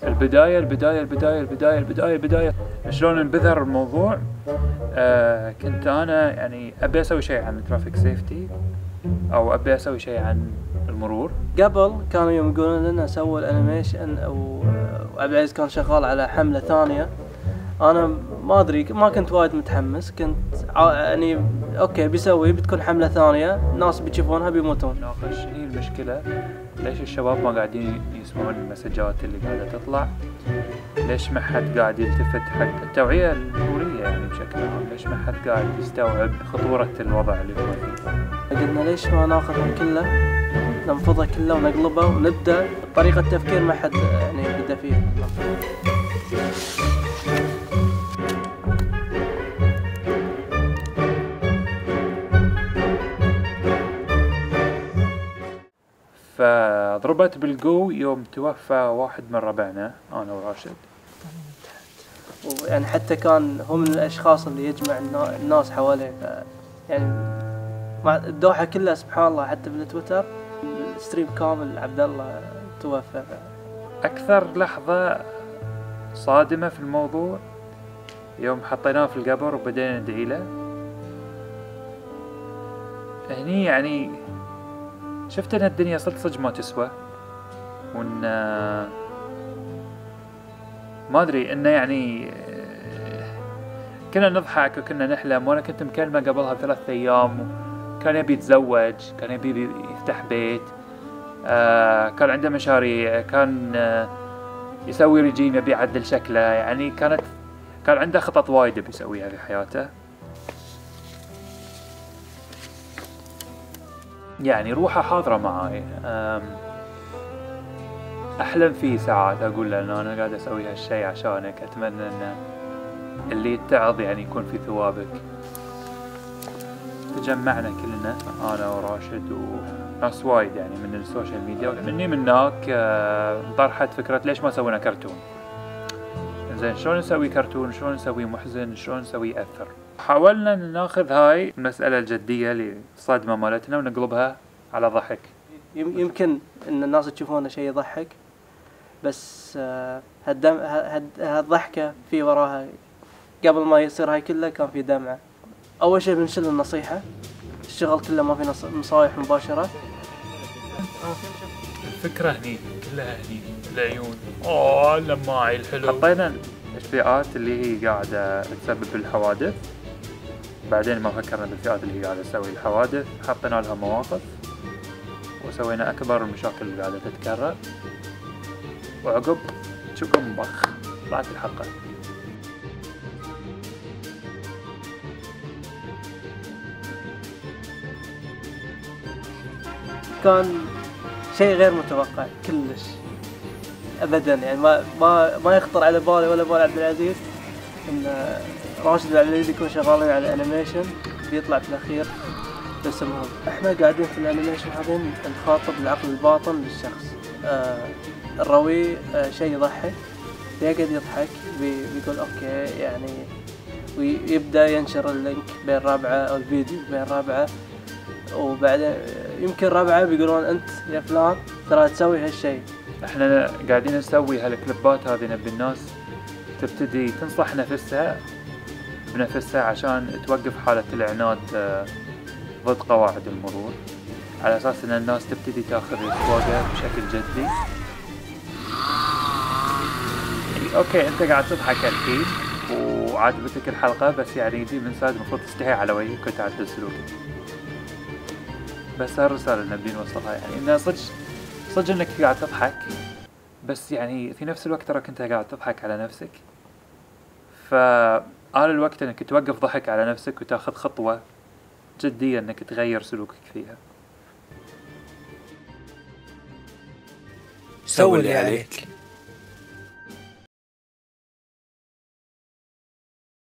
البداية شلون انبذر الموضوع. كنت أنا يعني أبي أسوي شيء عن ترافيك سيفتي أو أبي أسوي شيء عن المرور. قبل كانوا يوم يقولون لنا سووا الانيميشن وعبد العزيز كان شغال على حملة ثانية. أنا ما أدري، ما كنت وايد متحمس، كنت يعني أوكي بتكون حملة ثانية، الناس بيشوفونها بيموتون. ناقش هي المشكلة، ليش الشباب ما قاعدين يسمعون المسجات اللي قاعدة تطلع؟ ليش ما حد قاعد يلتفت حق التوعية المرورية يعني بشكل عام؟ ليش ما حد قاعد يستوعب خطورة الوضع اللي هو فيه؟ قلنا ليش ما ناخذه كله، ننفضه كله ونقلبه ونبدأ بطريقة تفكير ما حد يعني بدأ فيها. فضربت بالقو يوم توفى واحد من ربعنا أنا وراشد. يعني حتى كان هو من الأشخاص اللي يجمع الناس حواليه، يعني مع الدوحة كلها سبحان الله. حتى بالتويتر الستريم كامل عبد الله توفى. أكثر لحظة صادمة في الموضوع يوم حطيناه في القبر وبدينا ندعي له. هني يعني شفت ان الدنيا صدق ما تسوى، وان ما ادري انه يعني كنا نضحك وكنا نحلم، وانا كنت مكلمه قبلها ب3 أيام، كان يبي يتزوج، كان يبي يفتح بيت، كان عنده مشاريع، كان يسوي رجيم، يبي يعدل شكله، يعني كان عنده خطط وايد بيسويها في حياته. يعني روحه حاضرة معاي، أحلم فيه ساعات، أقول له أنه أنا قاعد أسوي هالشي عشانك، أتمنى أن اللي يتعظ يعني يكون في ثوابك. تجمعنا كلنا أنا وراشد وناس وايد يعني من السوشيال ميديا، مني من هناك طرحت فكرة ليش ما سوينا كرتون. زين شلون نسوي كرتون، شلون نسوي محزن، شلون نسوي يأثر. حاولنا ناخذ هاي المسألة الجدية للصدمة مالتنا ونقلبها على ضحك. يمكن ان الناس تشوفونه شيء يضحك، بس هالضحكة في وراها قبل ما يصير هاي كله كان في دمعة. اول شيء بنشيل النصيحة، الشغل كله ما في نصايح مباشرة. الفكرة هني كلها هني العيون لماعي الحلو. حطينا الفئات اللي هي قاعدة تسبب الحوادث، بعدين ما فكرنا بالفئات اللي هي قاعدة تسوي الحوادث، حطينا لها مواقف وسوينا أكبر المشاكل اللي قاعدة تتكرر، وعقب شكم بخ طلعت الحلقة. كان شيء غير متوقع كلش ابدا، يعني ما يخطر على بالي ولا بال عبد العزيز ان راشد وعبد العزيز يكون شغالين على انيميشن بيطلع في الاخير باسمهم. احنا قاعدين في الانيميشن هذا نخاطب العقل الباطن للشخص. الروي شيء يضحك، يقعد يضحك بيقول اوكي يعني، ويبدا ينشر اللينك بين رابعه او الفيديو بين رابعه، وبعدين يمكن رابعه بيقولون انت يا فلان ترى تسوي هالشيء. احنا قاعدين نسوي هالكليبات هذه، نبي الناس تبتدي تنصح نفسها بنفسها عشان توقف حالة العناد ضد قواعد المرور، على اساس ان الناس تبتدي تاخذ السواقة بشكل جدي. اوكي انت قاعد تضحك الحين وعاجبتك الحلقة، بس يعني دي من ساعد المفروض تستحي على وجهك وتعدل سلوكك. بس هالرسالة اللي نبي نوصلها، يعني انه صدق انك قاعد تضحك، بس يعني في نفس الوقت تراك انت قاعد تضحك على نفسك. فآن الوقت انك توقف ضحك على نفسك وتاخذ خطوة جدية انك تغير سلوكك فيها. سوي اللي عليك.